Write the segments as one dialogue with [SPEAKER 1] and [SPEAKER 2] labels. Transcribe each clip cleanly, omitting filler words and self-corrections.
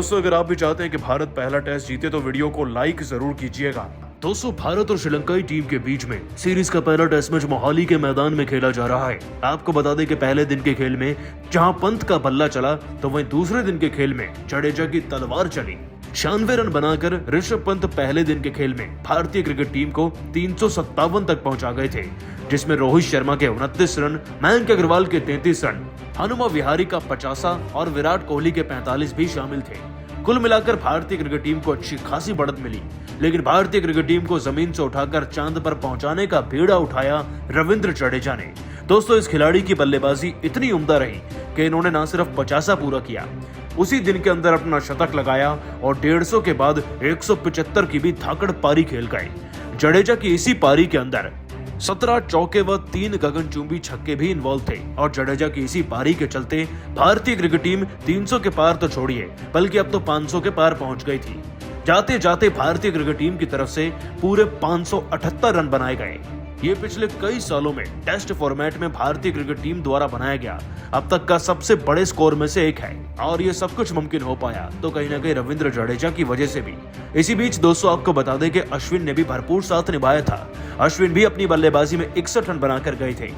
[SPEAKER 1] दोस्तों अगर आप भी चाहते हैं कि भारत पहला टेस्ट जीते तो वीडियो को लाइक जरूर कीजिएगा। दोस्तों भारत और श्रीलंकाई टीम के बीच में सीरीज का पहला टेस्ट मैच मोहाली के मैदान में खेला जा रहा है। आपको बता दें कि पहले दिन के खेल में जहां पंत का बल्ला चला तो वहीं दूसरे दिन के खेल में जडेजा की तलवार चली। 96 रन बनाकर ऋषभ पंत पहले दिन के खेल में भारतीय क्रिकेट टीम को 357 तक पहुंचा गए थे, जिसमें रोहित शर्मा के 29 रन, मयंक अग्रवाल के 33 रन, हनुमा विहारी का 50 और विराट कोहली के 45 भी शामिल थे। कुल मिलाकर भारतीय क्रिकेट टीम को अच्छी खासी बढ़त मिली, लेकिन भारतीय क्रिकेट टीम को जमीन से उठाकर चांद पर पहुंचाने का बीड़ा उठाया रविंद्र जडेजा ने। दोस्तों इस खिलाड़ी की बल्लेबाजी इतनी उम्दा रही कि इन्होंने न सिर्फ 50 पूरा किया, उसी दिन के अंदर अपना शतक लगाया और 150 के बाद 175 की भी धाकड़ पारी खेल गए। जडेजा की इसी पारी के अंदर 17 चौके व 3 गगनचुंबी छक्के भी इन्वॉल्व थे और जडेजा की इसी पारी के चलते भारतीय क्रिकेट टीम 300 के पार तो छोड़िए बल्कि अब तो 500 के पार पहुंच गई थी। जाते जाते भारतीय क्रिकेट टीम की तरफ से पूरे 578 रन बनाए गए। ये पिछले कई सालों में टेस्ट फॉर्मेट में भारतीय क्रिकेट टीम द्वारा बनाया गया अब तक का सबसे बड़े स्कोर में से एक है और ये सब कुछ मुमकिन हो पाया तो कहीं ना कहीं रविंद्र जडेजा की वजह से भी। इसी बीच दोस्तों आपको बता दें कि अश्विन ने भी भरपूर साथ निभाया था। अश्विन भी अपनी बल्लेबाजी में 61 रन बनाकर गए थे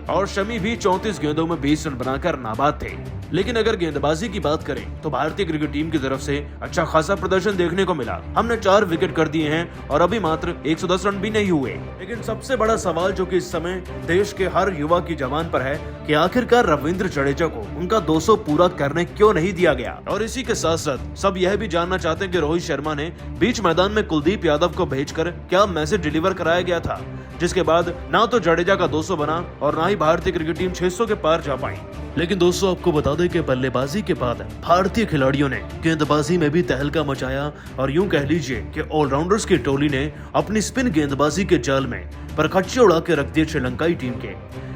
[SPEAKER 1] और शमी भी 34 गेंदों में 20 रन बनाकर नाबाद थे। लेकिन अगर गेंदबाजी की बात करें तो भारतीय क्रिकेट टीम की तरफ से अच्छा खासा प्रदर्शन देखने को मिला। हमने 4 विकेट कर दिए हैं और अभी मात्र 110 रन भी नहीं हुए। लेकिन सबसे बड़ा सवाल जो कि इस समय देश के हर युवा की जबान पर है कि आखिरकार रविंद्र जडेजा को उनका 200 पूरा करने क्यों नहीं दिया गया। और इसी के साथ साथ सब यह भी जानना चाहते हैं कि रोहित शर्मा ने बीच मैदान में कुलदीप यादव को भेजकर क्या मैसेज डिलीवर कराया गया था, जिसके बाद ना तो जडेजा का 200 बना और ना ही भारतीय क्रिकेट टीम 600 के पार जा पाई। लेकिन दोस्तों आपको बता दें कि बल्लेबाजी के बाद भारतीय खिलाड़ियों ने गेंदबाजी में भी तहलका मचाया और यूं कह लीजिए कि ऑलराउंडर्स की टोली ने अपनी स्पिन गेंदबाजी के जाल में परखच्चे उड़ा के रख दिए श्रीलंकाई टीम के।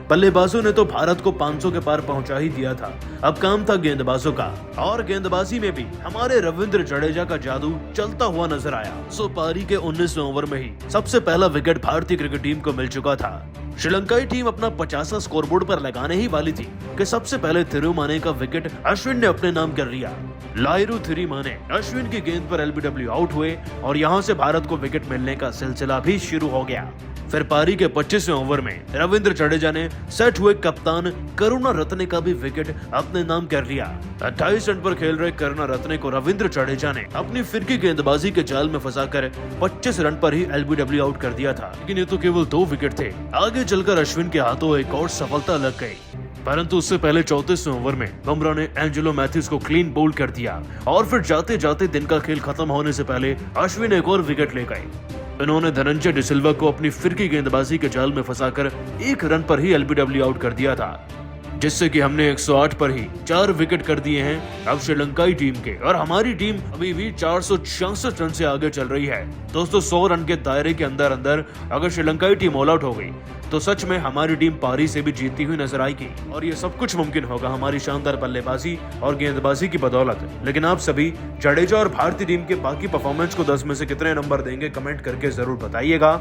[SPEAKER 1] बल्लेबाजों ने तो भारत को 500 के पार पहुंचा ही दिया था, अब काम था गेंदबाजों का और गेंदबाजी में भी हमारे रविंद्र जडेजा का जादू चलता हुआ नजर आया। पारी के 19वें ओवर में ही सबसे पहला विकेट भारतीय क्रिकेट टीम को मिल चुका था। श्रीलंकाई टीम अपना 50 स्कोरबोर्ड पर लगाने ही वाली थी कि सबसे पहले थिरुमाने का विकेट अश्विन ने अपने नाम कर लिया। लाइरू थिरुमाने अश्विन की गेंद पर एलबीडब्ल्यू आउट हुए और यहां से भारत को विकेट मिलने का सिलसिला भी शुरू हो गया। फिर पारी के 25वें ओवर में रविंद्र जडेजा ने सेट हुए कप्तान करुणा रत्ने का भी विकेट अपने नाम कर लिया। 28 रन पर खेल रहे करुणा रत्ने को रविंद्र जडेजा ने अपनी फिरकी गेंदबाजी के जाल में फंसाकर 25 रन पर ही एलबीडब्ल्यू आउट कर दिया था। लेकिन ये तो केवल 2 विकेट थे, आगे चलकर अश्विन के हाथों एक और सफलता लग गई। परंतु उससे पहले 34वें ओवर में बुमराह ने एंजेलो मैथ्यूज को क्लीन बोल्ड कर दिया और फिर जाते जाते दिन का खेल खत्म होने से पहले अश्विन एक और विकेट ले गए। इन्होंने धनंजय डिसिल्वा को अपनी फिरकी गेंदबाजी के जाल में फंसाकर 1 रन पर ही एलबीडब्ल्यू आउट कर दिया था, जिससे कि हमने 108 पर ही 4 विकेट कर दिए हैं अब श्रीलंकाई टीम के और हमारी टीम अभी भी 466 रन से आगे चल रही है। दोस्तों 100 रन के दायरे के अंदर अंदर अगर श्रीलंकाई टीम ऑल आउट हो गई तो सच में हमारी टीम पारी से भी जीतती हुई नजर आएगी और ये सब कुछ मुमकिन होगा हमारी शानदार बल्लेबाजी और गेंदबाजी की बदौलत। लेकिन आप सभी जडेजा और भारतीय टीम के बाकी परफॉर्मेंस को 10 में से कितने नंबर देंगे कमेंट करके जरूर बताइएगा।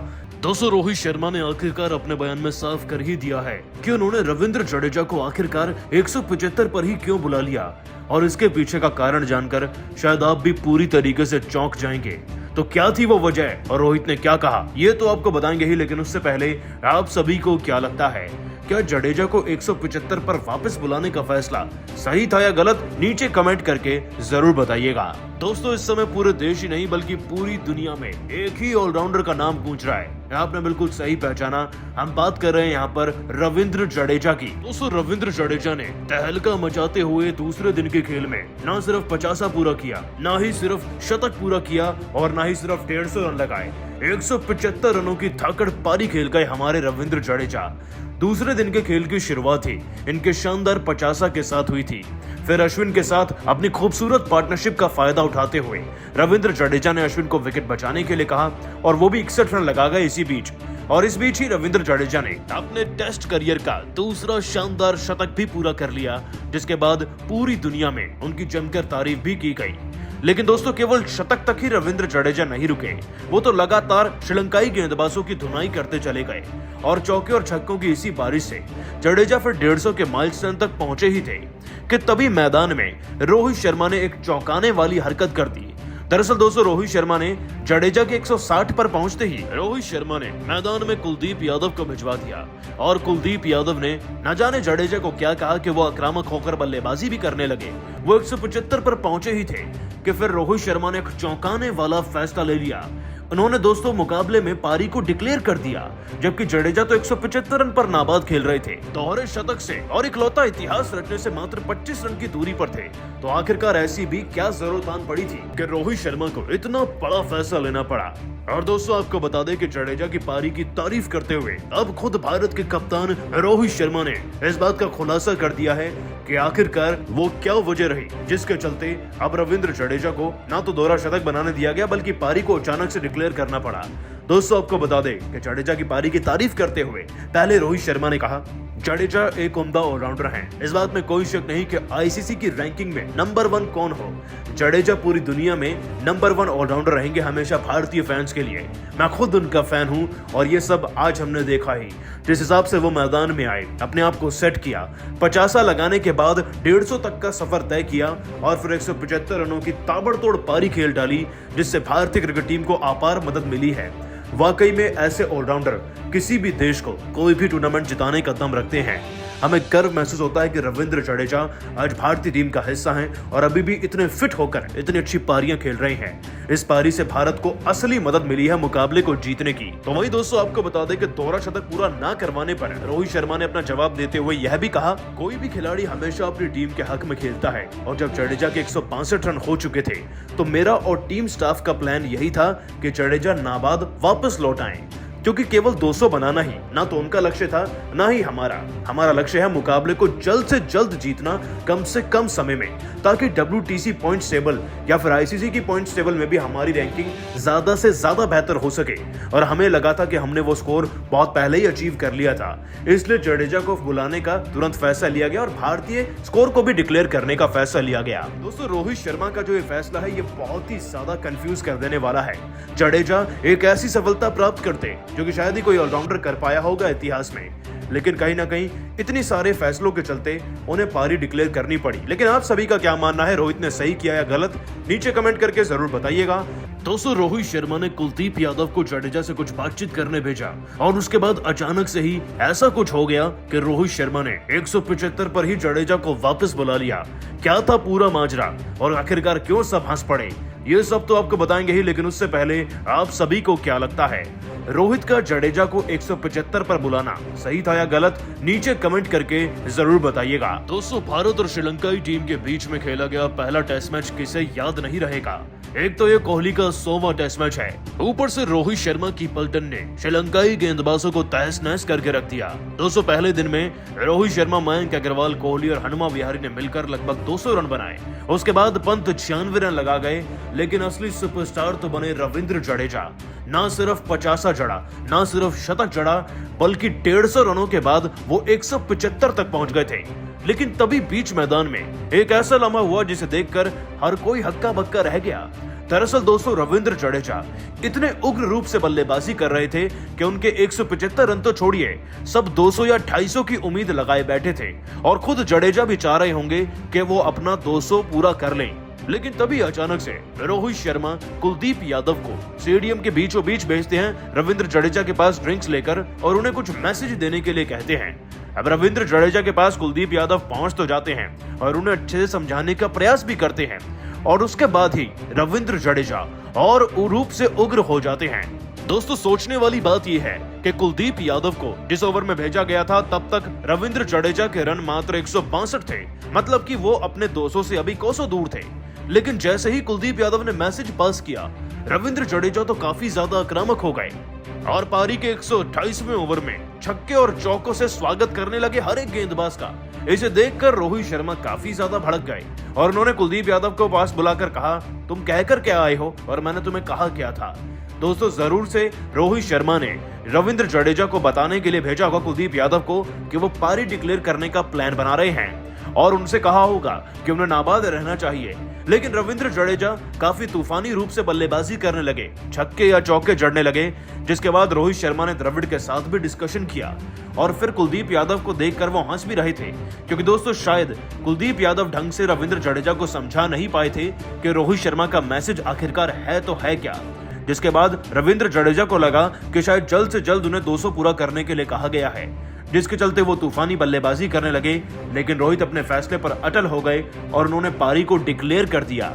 [SPEAKER 1] दोस्तों रोहित शर्मा ने आखिरकार अपने बयान में साफ कर ही दिया है कि उन्होंने रविंद्र जडेजा को आखिरकार 175 पर ही क्यों बुला लिया और इसके पीछे का कारण जानकर शायद आप भी पूरी तरीके से चौंक जाएंगे। तो क्या थी वो वजह और रोहित ने क्या कहा ये तो आपको बताएंगे ही, लेकिन उससे पहले आप सभी को क्या लगता है, क्या जडेजा को 175 पर वापस बुलाने का फैसला सही था या गलत, नीचे कमेंट करके जरूर बताइएगा। दोस्तों इस समय पूरे देश ही नहीं बल्कि पूरी दुनिया में एक ही ऑलराउंडर का नाम गूंज रहा है। आपने बिल्कुल सही पहचाना, हम बात कर रहे हैं यहाँ पर रविंद्र जडेजा की। दोस्तों रविंद्र जडेजा ने तहलका मचाते हुए दूसरे दिन के खेल में न सिर्फ 50 पूरा किया, ना ही सिर्फ शतक पूरा किया और ना ही सिर्फ 150 रन लगाए, 175 रनों की धाकड़ पारी खेल गए हमारे रविंद्र जडेजा। दूसरे दिन के खेल की शुरुआत ही इनके शानदार 50 के साथ हुई थी। फिर अश्विन के साथ अपनी खूबसूरत पार्टनरशिप का फायदा उठाते हुए रविंद्र जडेजा ने अश्विन को विकेट बचाने के लिए कहा और वो भी 61 रन लगा गए इसी बीच। और इस बीच ही रविंद्र जडेजा ने अपने टेस्ट करियर का दूसरा शानदार शतक भी पूरा कर लिया, जिसके बाद पूरी दुनिया में उनकी जमकर तारीफ भी की गई। लेकिन दोस्तों केवल शतक तक ही रविंद्र जडेजा नहीं रुके, वो तो लगातार श्रीलंकाई गेंदबाजों की धुनाई करते चले गए और चौके और छक्कों की इसी बारिश से जडेजा फिर 150 के माइलस्टोन तक पहुंचे ही थे कि तभी मैदान में रोहित शर्मा ने एक चौंकाने वाली हरकत कर दी। दरअसल दोस्तों रोहित शर्मा ने जडेजा के 160 पर पहुंचते ही रोहित शर्मा ने मैदान में कुलदीप यादव को भिजवा दिया और कुलदीप यादव ने न जाने जडेजा को क्या कहा कि वो आक्रामक होकर बल्लेबाजी भी करने लगे। वो 175 पर पहुंचे ही थे कि फिर रोहित शर्मा ने एक चौंकाने वाला फैसला ले लिया। उन्होंने दोस्तों मुकाबले में पारी को डिक्लेयर कर दिया, जबकि जडेजा तो 175 रन पर नाबाद खेल रहे थे, दोहरे शतक से और इकलौता इतिहास रचने से मात्र 25 रन की दूरी पर थे। तो आखिरकार ऐसी भी क्या जरूरत आन पड़ी थी कि रोहित शर्मा को इतना बड़ा फैसला लेना पड़ा। और दोस्तों आपको बता दें कि जडेजा की पारी की तारीफ करते हुए अब खुद भारत के कप्तान रोहित शर्मा ने इस बात का खुलासा कर दिया है कि आखिरकार वो क्या वजह रही जिसके चलते अब रविंद्र जडेजा को ना तो दोहरा शतक बनाने दिया गया बल्कि पारी को अचानक से डिक्लेयर करना पड़ा। दोस्तों आपको बता दें कि जडेजा की पारी की तारीफ करते हुए पहले रोहित शर्मा ने कहा, जडेजा एक उम्दा ऑलराउंडर हैं। इस बात में कोई शक नहीं कि आईसीसी की रैंकिंग में नंबर 1 कौन हो, जडेजा पूरी दुनिया में नंबर 1 ऑलराउंडर रहेंगे हमेशा भारतीय फैंस के लिए। मैं खुद उनका फैन हूं और ये सब आज हमने देखा ही। जिस हिसाब से वो मैदान में आए, अपने आप को सेट किया, 50 लगाने के बाद 150 तक का सफर तय किया और फिर 175 रनों की ताबड़तोड़ पारी खेल डाली, जिससे भारतीय क्रिकेट टीम को अपार मदद मिली है। वाकई में ऐसे ऑलराउंडर किसी भी देश को कोई भी टूर्नामेंट जिताने का दम रखते हैं। हमें गर्व महसूस होता है कि रविंद्र जडेजा आज भारतीय टीम का हिस्सा हैं और अभी भी इतने फिट होकर इतनी अच्छी पारियां खेल रहे हैं। इस पारी से भारत को असली मदद मिली है मुकाबले को जीतने की। तो वही दोस्तों आपको बता दें कि दोहरा शतक पूरा ना करवाने पर रोहित शर्मा ने अपना जवाब देते हुए यह भी कहा, कोई भी खिलाड़ी हमेशा अपनी टीम के हक में खेलता है और जब जडेजा के 165 रन हो चुके थे तो मेरा और टीम स्टाफ का प्लान यही था कि जडेजा नाबाद वापस लौट आए, क्योंकि केवल 200 बनाना ही ना तो उनका लक्ष्य था ना ही हमारा लक्ष्य है मुकाबले को जल्द से जल्द जीतना कम से कम समय में, ताकि WTC पॉइंट्स टेबल या फिर ICC की पॉइंट्स टेबल में भी हमारी रैंकिंग ज्यादा से ज्यादा बेहतर हो सके। और हमें लगा था कि हमने वो स्कोर बहुत पहले ही अचीव कर लिया था, इसलिए जडेजा को बुलाने का तुरंत फैसला लिया गया और भारतीय स्कोर को भी डिक्लेयर करने का फैसला लिया गया। दोस्तों रोहित शर्मा का जो ये फैसला है ये बहुत ही ज्यादा कंफ्यूज कर देने वाला है। जडेजा एक ऐसी सफलता प्राप्त करते जो कि शायद ही कोई ऑलराउंडर कर पाया होगा इतिहास में, लेकिन कहीं ना कहीं इतनी सारे फैसलों के चलते उन्हें पारी डिक्लेयर करनी पड़ी। लेकिन आप सभी का क्या मानना है, रोहित ने सही किया या गलत, नीचे कमेंट करके जरूर बताइएगा। दोस्तों रोहित शर्मा ने कुलदीप यादव को जडेजा से कुछ बातचीत करने भेजा और उसके बाद अचानक से ही ऐसा कुछ हो गया कि रोहित शर्मा ने 175 पर ही जडेजा को वापस बुला लिया। क्या था पूरा माजरा और आखिरकार क्यों सब हंस पड़े, ये सब तो आपको बताएंगे ही, लेकिन उससे पहले आप सभी को क्या लगता है, रोहित का जडेजा को 175 पर बुलाना सही था या गलत, नीचे कमेंट करके जरूर बताइएगा। दोस्तों भारत और श्रीलंकाई टीम के बीच में खेला गया पहला टेस्ट मैच किसे याद नहीं रहेगा। एक तो ये कोहली का 100वां टेस्ट मैच है, ऊपर से रोहित शर्मा की पलटन ने श्रीलंकाई गेंदबाजों को तहस नहस करके रख दिया। दोस्तों पहले दिन में रोहित शर्मा, मयंक अग्रवाल, कोहली और हनुमा विहारी ने मिलकर लगभग 200 रन बनाए। उसके बाद पंत 96 रन लगा गए, लेकिन असली सुपरस्टार तो बने रविंद्र जडेजा। ना सिर्फ 50 जड़ा, ना सिर्फ शतक जड़ा, बल्कि 150 रनों के बाद वो 175 तक पहुंच गए थे। लेकिन तभी बीच मैदान में एक ऐसा लम्हा हुआ जिसे देखकर हर कोई हक्का बक्का रह गया। दरअसल दोस्तों रविंद्र जडेजा इतने उग्र रूप से बल्लेबाजी कर रहे थे कि उनके 175 रन तो छोड़िए, सब 200 या 250 की उम्मीद लगाए बैठे थे और खुद जडेजा भी चाह रहे होंगे कि वो अपना 200 पूरा कर लें। लेकिन तभी अचानक से रोहित शर्मा कुलदीप यादव को स्टेडियम के बीचों बीच भेजते हैं रविंद्र जडेजा के पास ड्रिंक्स लेकर और उन्हें कुछ मैसेज देने के लिए कहते हैं। अब रविंद्र जडेजा के पास कुलदीप यादव पहुंच तो जाते हैं और उन्हें अच्छे से समझाने का प्रयास भी करते हैं और उसके बाद ही रविंद्र जडेजा और रूप से उग्र हो जाते हैं। दोस्तों सोचने वाली बात यह है कि कुलदीप यादव को जिस ओवर में भेजा गया था तब तक रविंद्र जडेजा के रन मात्र 162 थे, मतलब कि वो अपने 200 से अभी कोसों दूर थे। लेकिन जैसे ही कुलदीप यादव ने मैसेज पास किया, रविंद्र जडेजा तो काफी ज्यादा आक्रामक हो गए और पारी के 128वें ओवर में छक्के और चौकों से स्वागत करने लगे हर एक गेंदबाज का। इसे देखकर रोहित शर्मा काफी ज्यादा भड़क गए और उन्होंने कुलदीप यादव को पास बुलाकर कहा, तुम कहकर क्या आए हो और मैंने तुम्हें कहा क्या था। दोस्तों जरूर से रोहित शर्मा ने रविंद्र जडेजा को बताने के लिए भेजा होगा कुलदीप यादव को कि वो पारी डिक्लेयर करने का प्लान बना रहे हैं और उनसे कहा होगा कि उन्हें नाबाद रहना चाहिए। लेकिन रविंद्र जडेजा काफी तूफानी रूप से बल्लेबाजी करने लगे, छक्के या चौके जड़ने लगे, जिसके बाद रोहित शर्मा ने द्रविड़ के साथ भी डिस्कशन किया और फिर कुलदीप यादव को देखकर वो हंस भी रहे थे, क्योंकि दोस्तों शायद कुलदीप यादव ढंग से रविंद्र जडेजा को समझा नहीं पाए थे कि रोहित शर्मा का मैसेज आखिरकार है तो है क्या। जिसके बाद रविंद्र जडेजा को लगा कि शायद जल्द से जल्द उन्हें 200 पूरा करने के लिए कहा गया है, जिसके चलते वो तूफानी बल्लेबाजी करने लगे। लेकिन रोहित अपने फैसले पर अटल हो गए और उन्होंने पारी को डिक्लेयर कर दिया